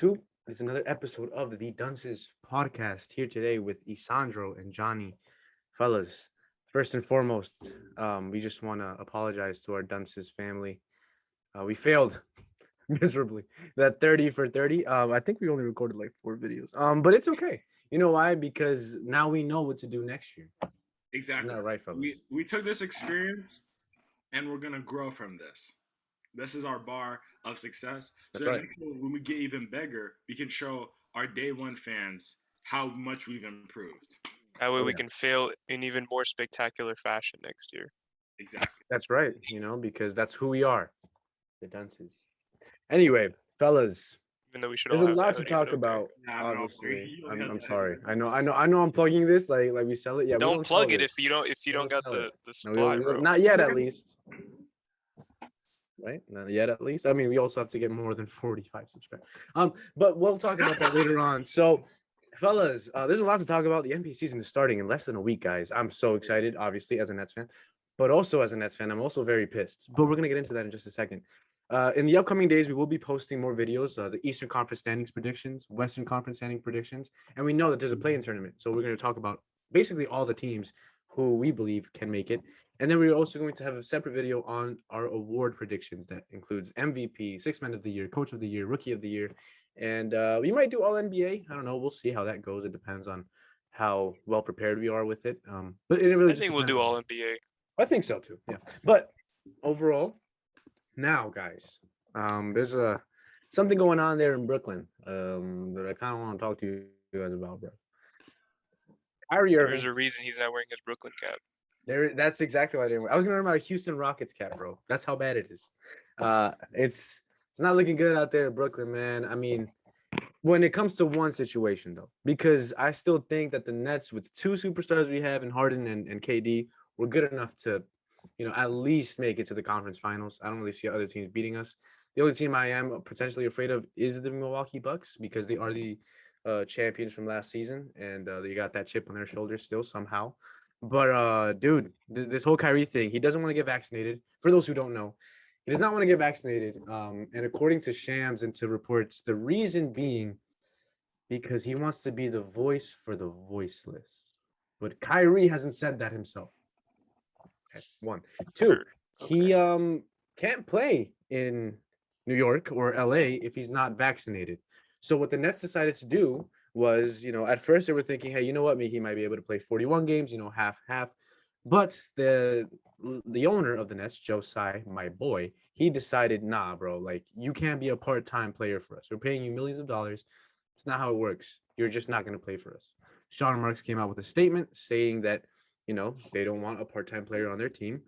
YouTube. It's another episode of the Dunces podcast here today with Isandro and Johnny. Fellas, first and foremost, we just want to apologize to our Dunces family. We failed miserably. That 30 for 30. I think we only recorded like 4 videos. But it's okay. You know why? Because now we know what to do next year. Isn't Exactly. that right, fellas? We took this experience and we're gonna grow from this. This is our bar of success. So That's that right. next year, when we get even bigger, we can show our day one fans how much we've improved. That way Oh we yeah. can fail in even more spectacular fashion next year. Exactly. That's right. Because that's who we are. The Dunces. Anyway, fellas, Even though we should there's all a have lot that to hoodie, but talk okay. about. Yeah, I know. Obviously, He only I'm has I'm that heavy. sorry. I know. I'm plugging this like we sell it. Yeah, we Don't don't sell plug it this. if you We don't don't got sell it. the No, supply, bro. not yet, at least. Right? Not yet, at least. I mean, we also have to get more than 45 subscribers. But we'll talk about that later on. So, fellas, there's a lot to talk about. The NBA season is starting in less than a week, guys. I'm so excited, obviously, as a Nets fan, but also as a Nets fan, I'm also very pissed. But we're gonna get into that in just a second. In the upcoming days, we will be posting more videos, the Eastern Conference standings predictions, Western Conference standing predictions, and we know that there's a play-in tournament. So we're going to talk about basically all the teams who we believe can make it. And then we're also going to have a separate video on our award predictions that includes MVP, Sixth Man of the Year, Coach of the Year, Rookie of the Year, and we might do all NBA. I don't know. We'll see how that goes. It depends on how well prepared we are with it. But it really I just think we'll depends do on. all NBA. I think so too. Yeah. But overall, now, guys, there's a something going on there in Brooklyn that I kind of want to talk to you guys about, bro. Kyrie Irving. There's a reason he's not wearing his Brooklyn cap. That's exactly what I did. I was gonna wear my Houston Rockets cap, bro. That's how bad it is. It's not looking good out there in Brooklyn, man. I mean, when it comes to one situation though, because I still think that the Nets, with two superstars we have in Harden and KD, were good enough to, at least make it to the conference finals. I don't really see other teams beating us. The only team I am potentially afraid of is the Milwaukee Bucks because they are the champions from last season and they got that chip on their shoulders still somehow. But dude, this whole Kyrie thing, he doesn't want to get vaccinated. For those who don't know, he does not want to get vaccinated. And according to Shams and to reports, the reason being because he wants to be the voice for the voiceless. But Kyrie hasn't said that himself. Okay, one. Two, he can't play in New York or LA if he's not vaccinated. So what the Nets decided to do was, at first they were thinking, hey, you know what, he might be able to play 41 games, half half. But the owner of the Nets, Joe Tsai, my boy, he decided, nah, bro, like you can't be a part-time player for us. We're paying you millions of dollars. It's not how it works. You're just not going to play for us. Sean Marks came out with a statement saying that, they don't want a part-time player on their team.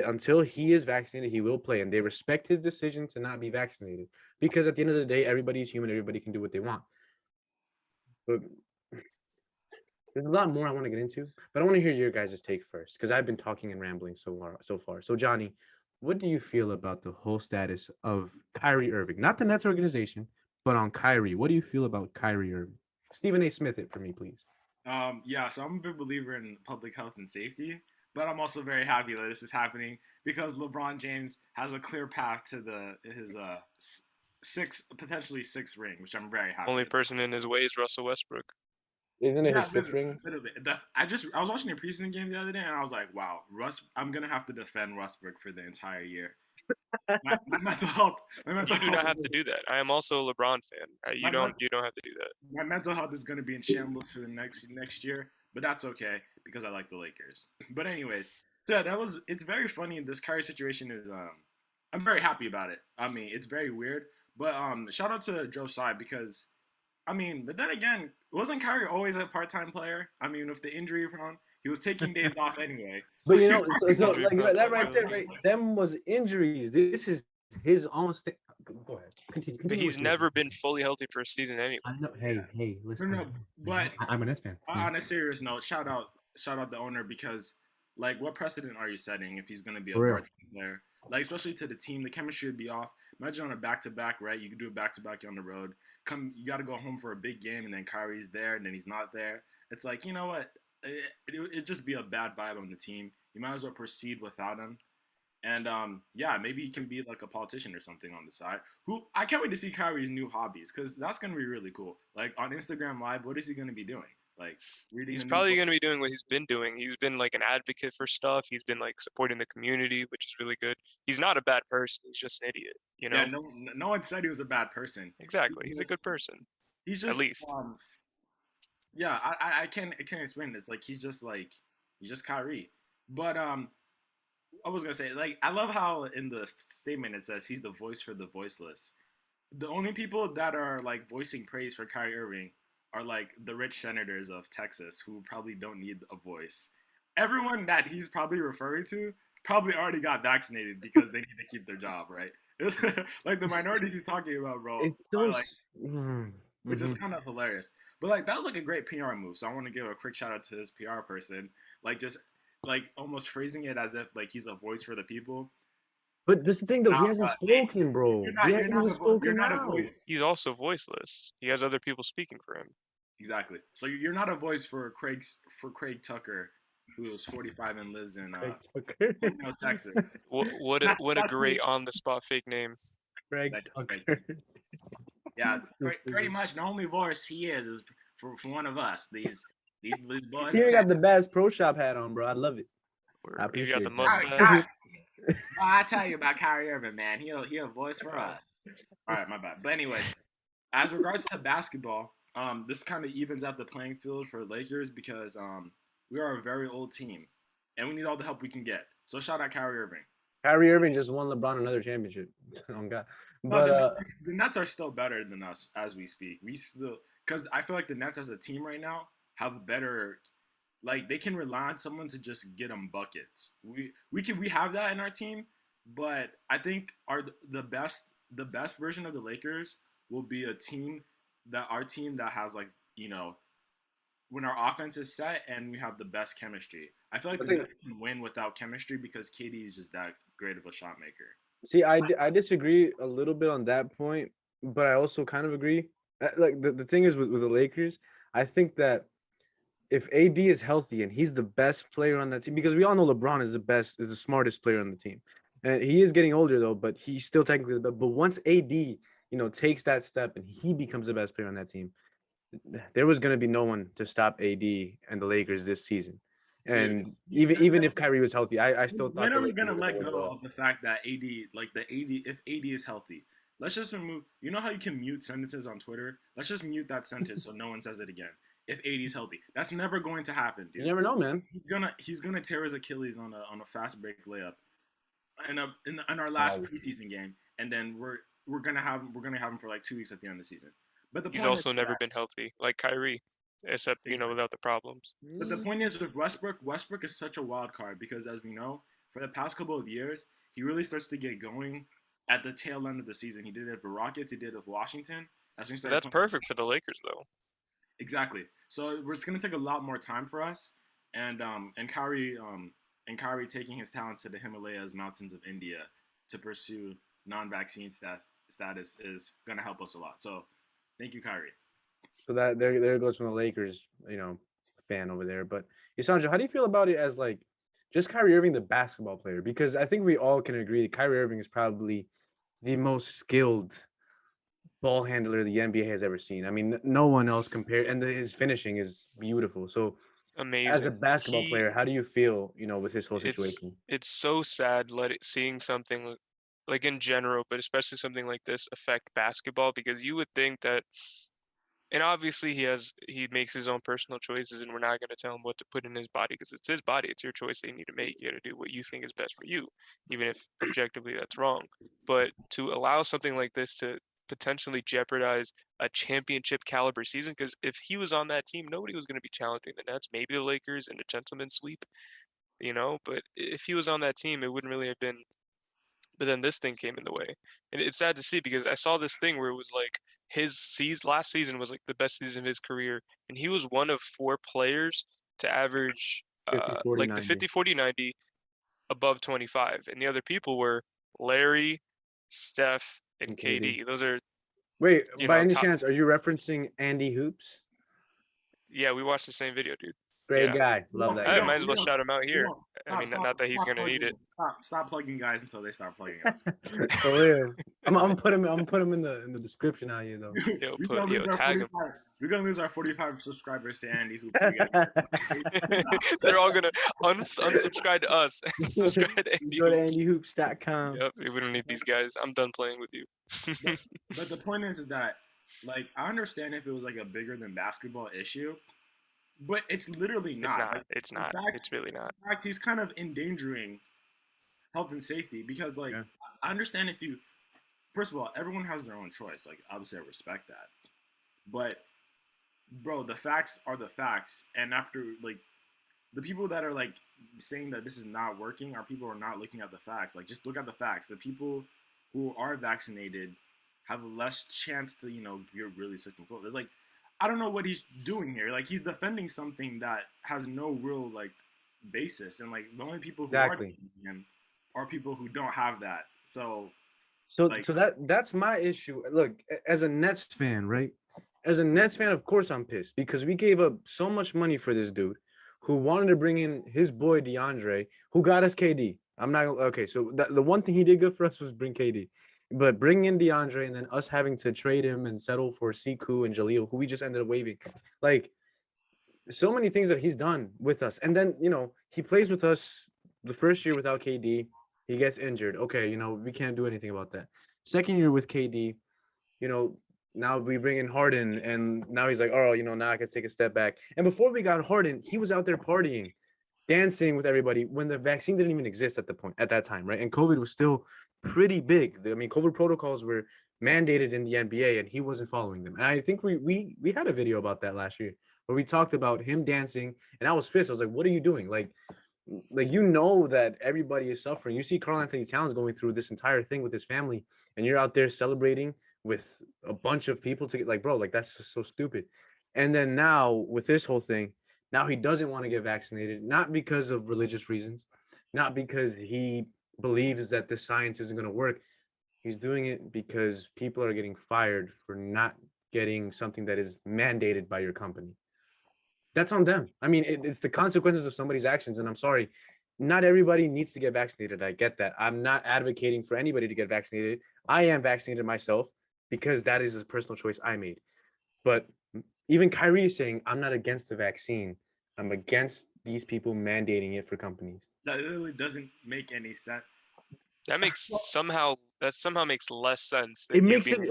Until he is vaccinated, he will play, and they respect his decision to not be vaccinated because at the end of the day, everybody's human. Everybody can do what they want. But there's a lot more I want to get into, but I want to hear your guys' take first because I've been talking and rambling so far. So Johnny, what do you feel about the whole status of Kyrie Irving? Not the Nets organization, but on Kyrie. What do you feel about Kyrie Irving? Stephen A. Smith it for me, please. Yeah, so I'm a big believer in public health and safety, but I'm also very happy that this is happening because LeBron James has a clear path to his potentially sixth ring, which I'm very happy Only with. person in his way is Russell Westbrook. Isn't it Yeah, his fifth ring? literally. I was watching a preseason game the other day and I was like, wow, I'm gonna have to defend Westbrook for the entire year. My mental health, my mental You do health, not have to do that. I am also a LeBron fan. my, You my, don't have to do that. my mental health is gonna be in shambles for the next year, but that's okay because I like the Lakers. But anyways, so yeah, it's very funny. This Kyrie situation is I'm very happy about it. I mean, it's very weird, but shout out to Joe Tsai because I mean, but then again, wasn't Kyrie always a part-time player? I mean, with the injury prone, he was taking days off anyway. So But so Injury like prone that player. right there, right? Them was injuries. This is his own thing. Go ahead. But Continue he's what you were never saying. been fully healthy for a season anyway. I know. yeah, Hey, no, listen. no, but I'm a Nets fan. on a serious note, shout out the owner because like what precedent are you setting if he's gonna be a For real. part-time player? Like especially to the team, the chemistry would be off. Imagine on a back-to-back, right? You could do a back-to-back on the road. You got to go home for a big game, and then Kyrie's there, and then he's not there. It's like what? It'd just be a bad vibe on the team. You might as well proceed without him. And yeah, maybe he can be like a politician or something on the side. Who I can't wait to see Kyrie's new hobbies because that's gonna be really cool. Like on Instagram Live, what is he gonna be doing? Like reading He's a new probably book. going to be doing what he's been doing. He's been like an advocate for stuff. He's been like supporting the community, which is really good. He's not a bad person. He's just an idiot, you Yeah, know? no one said he was a bad person. He's Exactly. He's a just good person, he's at just least. yeah, I can't explain this. Like he's just Kyrie. But I was gonna say, like, I love how in the statement it says he's the voice for the voiceless. The only people that are like voicing praise for Kyrie Irving are like the rich senators of Texas who probably don't need a voice. Everyone that he's probably referring to probably already got vaccinated because they need to keep their job, right? Like the minorities he's talking about, bro, It's so. are like, which is Mhm. kind of hilarious. But like that was like a great PR move. So I want to give a quick shout out to this PR person, like just like almost phrasing it as if like he's a voice for the people. But this is the thing though, he Nah, hasn't bro, hey, spoken, bro. He you're hasn't not even you're spoken not a out. voice. He's also voiceless. He has other people speaking for him. Exactly. So you're not a voice for Craig Tucker, who is 45 and lives in Craig Tucker. Plano, Texas. What a That's me. great on the spot fake name. Craig Thank you, thank you. Tucker. Yeah, pretty much the only voice he is for one of us. These boys He in even got Texas. the Bass Pro Shop hat on, bro. I love it. I He's got the appreciate I, mustache. I tell you about Kyrie Irving, man. He'll voice for us. All right, my bad. But anyways, as regards to basketball, this kind of evens out the playing field for Lakers because we are a very old team, and we need all the help we can get. So shout out Kyrie Irving. Kyrie Irving just won LeBron another championship. Oh God. No, But the Nets are still better than us as we speak. We still because I feel like the Nets as a team right now have better. Like they can rely on someone to just get them buckets. We have that in our team, but I think the best version of the Lakers will be a team that our team that has like when our offense is set and we have the best chemistry. I feel like I the think Nets can win without chemistry because KD is just that great of a shot maker. see, I disagree a little bit on that point, but I also kind of agree. Like the thing is with the Lakers, I think that if AD is healthy and he's the best player on that team, because we all know LeBron is the smartest player on the team. And he is getting older though, but he's still technically the best. But once AD, takes that step and he becomes the best player on that team, there was gonna be no one to stop AD and the Lakers this season. Dude, And even if Kyrie was healthy, I still when thought the are we Lakers gonna were gonna let win it go all. of the fact that if AD is healthy, let's just remove. You know how you can mute sentences on Twitter? Let's just mute that sentence so no one says it again. If AD is healthy, that's never going to happen, You dude. never know, man. He's gonna tear his Achilles on a fast break layup in our last Wow. preseason game, and then we're gonna have him for like 2 weeks at the end of the season. But the He's point is also never that been healthy, like Kyrie, except without the problems. But the point is with Westbrook is such a wild card because, as we know, for the past couple of years, he really starts to get going at the tail end of the season. He did it for Rockets. He did it for Washington. That's when he But started that's playing. perfect for the Lakers, though. Exactly. So it's going to take a lot more time for us, and Kyrie taking his talent to the Himalayas mountains of India to pursue non-vaccine status is going to help us a lot. So thank you, Kyrie. So that there goes from the Lakers, fan over there. But Isandro, how do you feel about it as like just Kyrie Irving, the basketball player? Because I think we all can agree that Kyrie Irving is probably the most skilled ball handler the NBA has ever seen. I mean, no one else compared, and his finishing is beautiful. So, as a Amazing. basketball player, how do you feel, with this whole It's situation? it's so sad seeing something like in general, but especially something like this affect basketball because you would think that, and obviously he makes his own personal choices, and we're not going to tell him what to put in his body because it's his body, it's your choice that you need to make. You got to do what you think is best for you, even if objectively that's wrong. But to allow something like this to potentially jeopardize a championship caliber season, because if he was on that team, nobody was going to be challenging the Nets, maybe the Lakers in a gentleman's sweep, but if he was on that team, it wouldn't really have been. But then this thing came in the way, and it's sad to see because I saw this thing where it was like last season was like the best season of his career, and he was one of four players to average 50, 40, like the 90. 50-40-90 above 25, and the other people were Larry, Steph, and And KD. KD. Those are Wait, by any top. chance, are you referencing Andy Hoops? Yeah, we watched the same video, dude. Great Yeah. guy. Love that I guy. might as well shout him out here. I mean, not that he's stop gonna need plugging, it. stop plugging guys until they stop plugging us. For real. I'm gonna put him. I'm gonna put him in the description out here though. Tag him. We're gonna lose our 45 subscribers to Andy Hoops. We gotta They're all gonna unsubscribe to us and subscribe to Andy Go to Hoops. andyhoops.com. Yep, we don't need these guys. I'm done playing with you. but the point is that like I understand if it was like a bigger than basketball issue, but it's literally not. It's not. Like, It's not. It's really not. In fact, he's kind of endangering health and safety because like Yeah. I understand if you first of all, everyone has their own choice. Like obviously I respect that. But bro, the facts are the facts. And after like the people that are like saying that this is not working are people who are not looking at the facts. Like just look at the facts. The people who are vaccinated have less chance to, get really sick and cold. It's like I don't know what he's doing here. Like he's defending something that has no real like basis. And like the only people who are defending him are people who don't have that. So that's my issue. Look, as a Nets fan, right? As a Nets fan, of course I'm pissed because we gave up so much money for this dude who wanted to bring in his boy DeAndre, who got us KD. I'm not okay. So the one thing he did good for us was bring KD, but bringing in DeAndre and then us having to trade him and settle for Siku and Jaleel, who we just ended up waiving, like so many things that he's done with us. And then he plays with us the first year without KD. He gets injured. Okay, we can't do anything about that. Second year with KD, now we bring in Harden, and now he's like, oh, now I can take a step back. And before we got Harden, he was out there partying, dancing with everybody when the vaccine didn't even exist at that time, right? And COVID was still pretty big. I mean, COVID protocols were mandated in the NBA, and he wasn't following them. And I think we had a video about that last year where we talked about him dancing, and I was pissed. I was like, what are you doing? Like that everybody is suffering. You see Karl Anthony Towns going through this entire thing with his family, and you're out there celebrating with a bunch of people to get like, bro, like that's just so stupid. And then now with this whole thing, now he doesn't want to get vaccinated, not because of religious reasons, not because he believes that the science isn't going to work. He's doing it because people are getting fired for not getting something that is mandated by your company. That's on them. I mean, it's the consequences of somebody's actions. And I'm sorry, not everybody needs to get vaccinated. I get that. I'm not advocating for anybody to get vaccinated. I am vaccinated myself because that is a personal choice I made. But even Kyrie is saying, I'm not against the vaccine. I'm against these people mandating it for companies. That literally doesn't make any sense. That somehow makes less sense. It makes him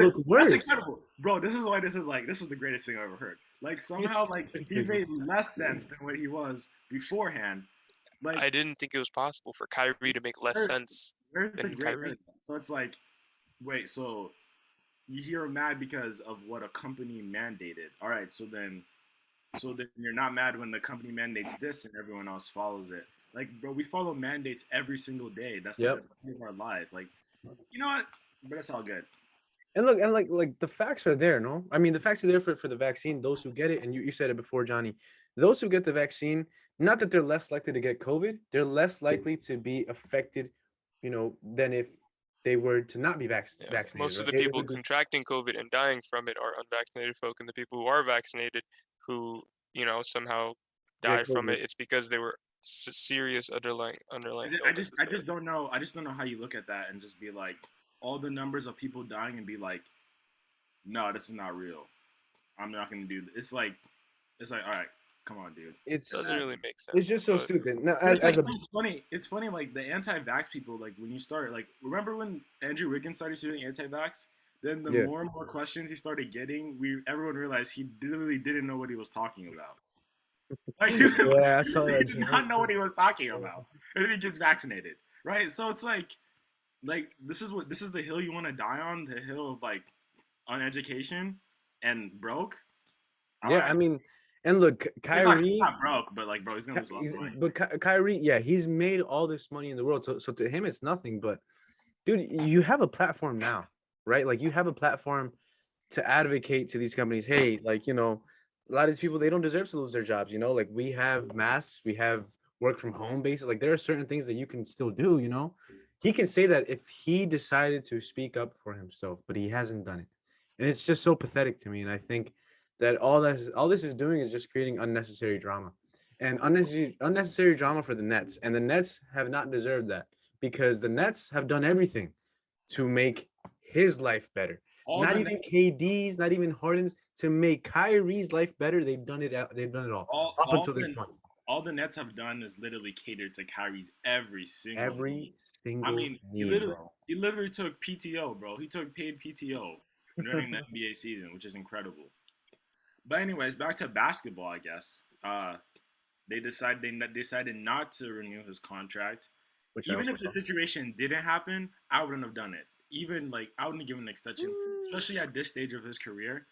look worse. That's incredible, bro. This is the greatest thing I've ever heard. Like somehow, like he made less sense than what he was beforehand. Like I didn't think it was possible for Kyrie to make less sense than Kyrie. So it's like, wait, so you're mad because of what a company mandated. All right, so then you're not mad when the company mandates this and everyone else follows it. Like, bro, we follow mandates every single day. That's like part of our lives. Like, you know what? But it's all good. And look, and like the facts are there, no? I mean, the facts are there for the vaccine, those who get it, and you said it before, Johnny. Those who get the vaccine, not that they're less likely to get COVID, they're less likely to be affected, than if they were to not be vaccinated. Most of the people contracting COVID and dying from it are unvaccinated folk, and the people who are vaccinated who, somehow die from it, it's because they were serious underlying. I just don't know. I just don't know how you look at that and just be like, all the numbers of people dying and be like, no, this is not real. I'm not gonna do this. It's like, all right, come on, dude. It doesn't really make sense. It's just so stupid. Now, it's funny. Like the anti-vax people, like when you start, like remember when Andrew Wiggins started doing anti-vax? Then the more and more questions he started getting, everyone realized he literally didn't know what he was talking about. Like, I saw that. He did not know what he was talking about, and then he gets vaccinated, right? So it's like this is the hill you want to die on, the hill of like uneducation and broke. I mean, and look, Kyrie he's not broke, but like, bro, he's gonna lose a lot of money. But Kyrie, he's made all this money in the world, so to him it's nothing. But dude, you have a platform now, right? Like you have a platform to advocate to these companies. Hey, like a lot of these people, they don't deserve to lose their jobs. Like we have masks, we have work from home bases. Like there are certain things that you can still do. He can say that if he decided to speak up for himself, but he hasn't done it, and it's just so pathetic to me. And I think that all this is doing is just creating unnecessary drama, and unnecessary drama for the Nets, and the Nets have not deserved that because the Nets have done everything to make his life better. All Not the even KD's, not even Harden's. To make Kyrie's life better, they've done it. They've done it all up all until this the point. all the Nets have done is literally catered to Kyrie's every single Every need. I single mean, need, bro. he literally took PTO, bro. He took paid PTO during the NBA season, which is incredible. But anyways, back to basketball, I guess. They decided not to renew his contract. Which I Even also if the saw. situation didn't happen, I wouldn't have done it. Even like I wouldn't give him an extension, especially at this stage of his career.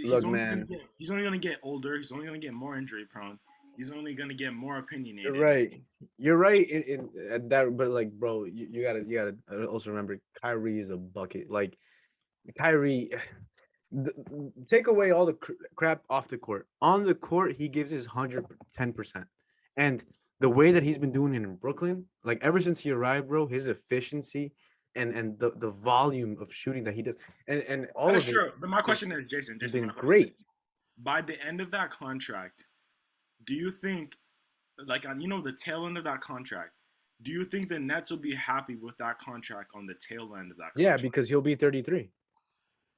Look, man, He's only gonna get older. He's only gonna get more injury prone. He's only gonna get more you're opinionated. right. You're right in that, but like, bro, you gotta also remember Kyrie is a bucket. Like Kyrie, take away all the crap off the court. On the court, he gives his 110%. And the way that he's been doing it in Brooklyn, like ever since he arrived, bro, his efficiency and the volume of shooting that he does, and all That is of it true. But my has question is, Jason, been my question is, great. by the end of that contract, do you think, like on the tail end of that contract, do you think the Nets will be happy with that contract on the tail end of that Yeah, contract? because he'll be 33.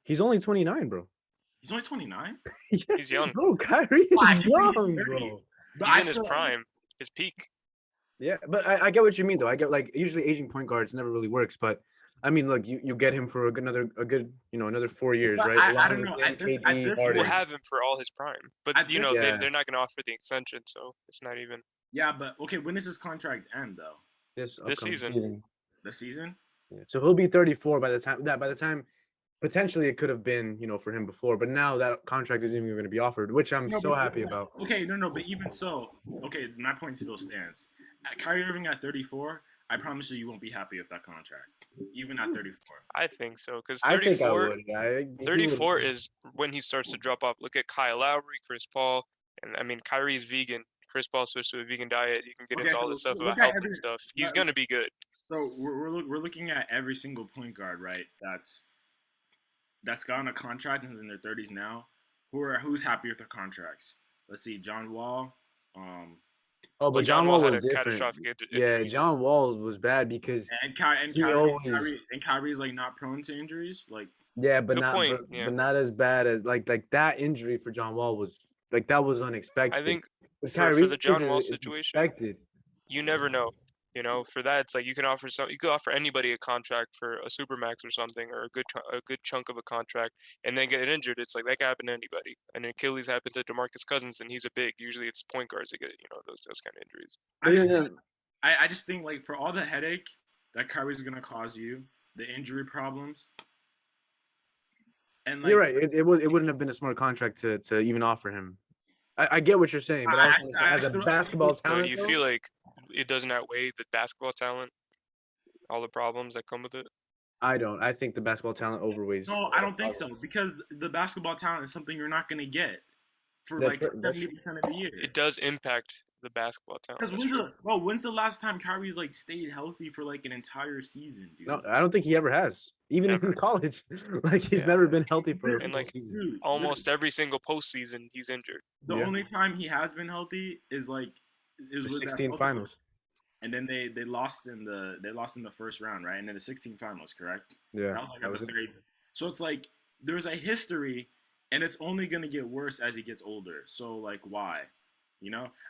He's only 29, bro. He's only 29. He's young. Bro, Kyrie Well, I is keep thinking he's young, 30. bro. But He's I in his still, prime, his peak. Yeah, but I get what you mean though. I get like usually aging point guards never really works, but I mean, look, you get him for another 4 years, but right? I Along don't with know. him, At KD, this He will point, Harden. have him for all his prime, but at this Yeah, they're not going to offer the extension, so it's not even yeah, but okay, when does his contract end though? this this upcoming season. season. The season? Yeah. So he'll be 34 by the time potentially it could have been, for him before, but now that contract isn't even going to be offered, which I'm No, so but happy about. okay, no, but even so, okay, my point still stands. At Kyrie Irving at 34, I promise you won't be happy with that contract, even at 34. I think so, because I think I 34, would. He would. 34 is when he starts to drop off. Look at Kyle Lowry, Chris Paul, and I mean Kyrie's vegan. Chris Paul switched to a vegan diet. You can get Okay, into all so this stuff look about at health and every. stuff. He's let- gonna be good. So we're looking at every single point guard, right? That's gotten a contract and who's in their 30s now. Who's happy with their contracts? Let's see, John Wall. Um, Oh, Well, but John John Wall Wall had was a different. catastrophic Yeah, injury. John Wall was bad because he always. Kyrie's like not prone to injuries. Like Yeah, but Good not point. but, Yeah, but not as bad as like that injury for John Wall was like that was I unexpected. think With for the Kyrie, John Wall it's situation, expected. you never know. For that, it's like you could offer anybody a contract for a supermax or something, or a good chunk of a contract, and then get injured. It's like that can happen to anybody. And Achilles happened to DeMarcus Cousins, and he's a big. Usually, it's point guards that get those kind of injuries. I But just yeah, think I just think like for all the headache that Kyrie's gonna cause you, the injury problems, and you're like right. It wouldn't have been a smart contract to even offer him. I get what you're saying, but I was gonna say as a I basketball But talent you though, feel like it doesn't outweigh the basketball talent, all the problems that come with it. I don't. I think the basketball talent overweighs no, all I the don't think so problems. because the basketball talent is something you're not gonna get for That's like right. That's 70% of the year. It does impact the basketball talent. Because That's true. when's the last time Kyrie's like stayed healthy for like an entire season, no. dude? I don't think he ever has. Even in Never. college, like he's Yeah. never been healthy for a And full like season. Dude, almost every single postseason, he's injured. the Yeah, only time he has been healthy is the with that 16 Celtics, finals. and then they lost in the first round, right? And then the 16 finals, correct? Yeah, That was like that at was the it. very. So it's like there's a history, and it's only gonna get worse as he gets older. So like, why?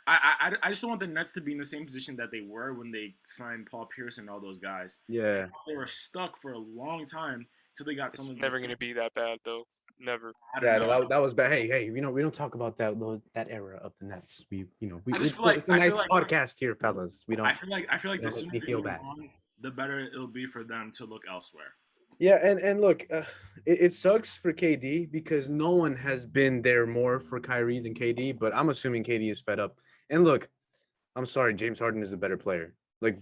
I just don't want the Nets to be in the same position that they were when they signed Paul Pierce and all those guys. Yeah. They were stuck for a long time till they got It's someone. never gonna be that bad though. Never. I don't Yeah, know. that was bad. Hey, we don't talk about that era of the Nets. I just feel like it's a nice podcast here, fellas. I feel like the Don't make sooner me they feel move bad. on, the better it'll be for them to look elsewhere. Yeah, and look, it sucks for KD because no one has been there more for Kyrie than KD. But I'm assuming KD is fed up. And look, I'm sorry, James Harden is the better player. Like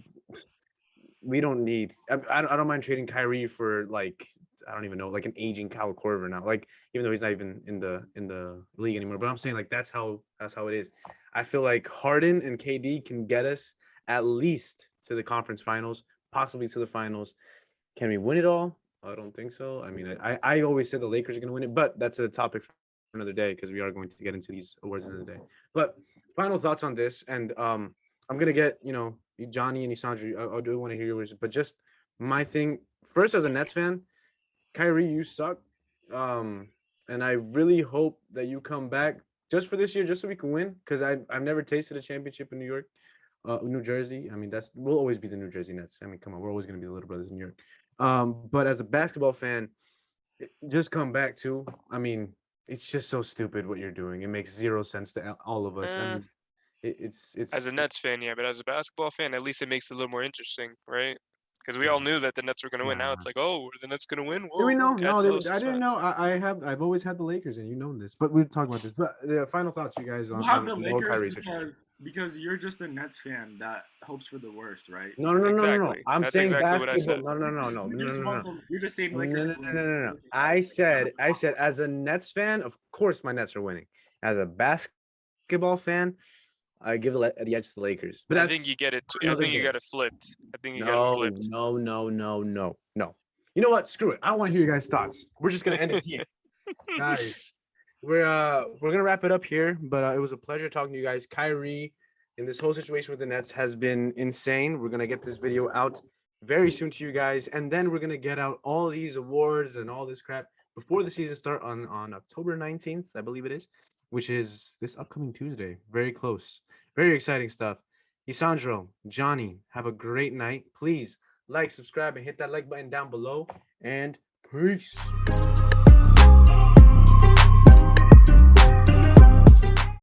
we don't need. I don't mind trading Kyrie for like I don't even know like an aging Kyle Korver now. Like even though he's not even in the league anymore. But I'm saying like that's how it is. I feel like Harden and KD can get us at least to the conference finals, possibly to the finals. Can we win it all? I don't think so. I mean, I always said the Lakers are going to win it, but that's a topic another day because we are going to get into these awards another day. But final thoughts on this, and I'm gonna get Johnny and Isandro. I do want to hear yours, but just my thing first as a Nets fan, Kyrie, you suck. Um, and I really hope that you come back just for this year, just so we can win. Because I've never tasted a championship in New York, New Jersey. I mean, we'll always be the New Jersey Nets. I mean, come on, we're always gonna be the little brothers in New York. But as a basketball fan, just come back too. I mean, it's just so stupid what you're doing. It makes zero sense to all of us. I Uh, mean, it's as a it's Nets fan, yeah, but as a basketball fan, at least it makes it a little more interesting, right? Because we all nah, knew that the Nets were gonna win. Now nah. it's like, oh, are the Nets gonna win? Did we Whoa, know? whoa, No, adds a little I didn't know. suspense. I've always had the Lakers, and you know this. But we'll talk about this. But the final thoughts, you guys, You on have the the whole Lakers Kyrie situation. because you're just a Nets fan that hopes for the worst, right? No, no, no, no, no, no. Exactly. I'm That's saying exactly what I basketball. said. No, no, no, no, You no, just no, want no. them. You're just saying No, Lakers no, to no, no, win. no, no. I said, as a Nets fan, of course my Nets are winning. As a basketball fan, I give the edge to the Lakers. But I think that's you get it. I another think you day. got it flipped. I think you got it No, flipped. no, no, no, no, no. You know what? Screw it. I don't want to hear your guys' thoughts. We're just gonna end it here, guys. We're gonna wrap it up here. But it was a pleasure talking to you guys. Kyrie, in this whole situation with the Nets, has been insane. We're gonna get this video out very soon to you guys, and then we're gonna get out all these awards and all this crap before the season start on October 19th, I believe it is, which is this upcoming Tuesday. Very close. Very exciting stuff. Isandro, Johnny, have a great night. Please like, subscribe, and hit that like button down below. And peace.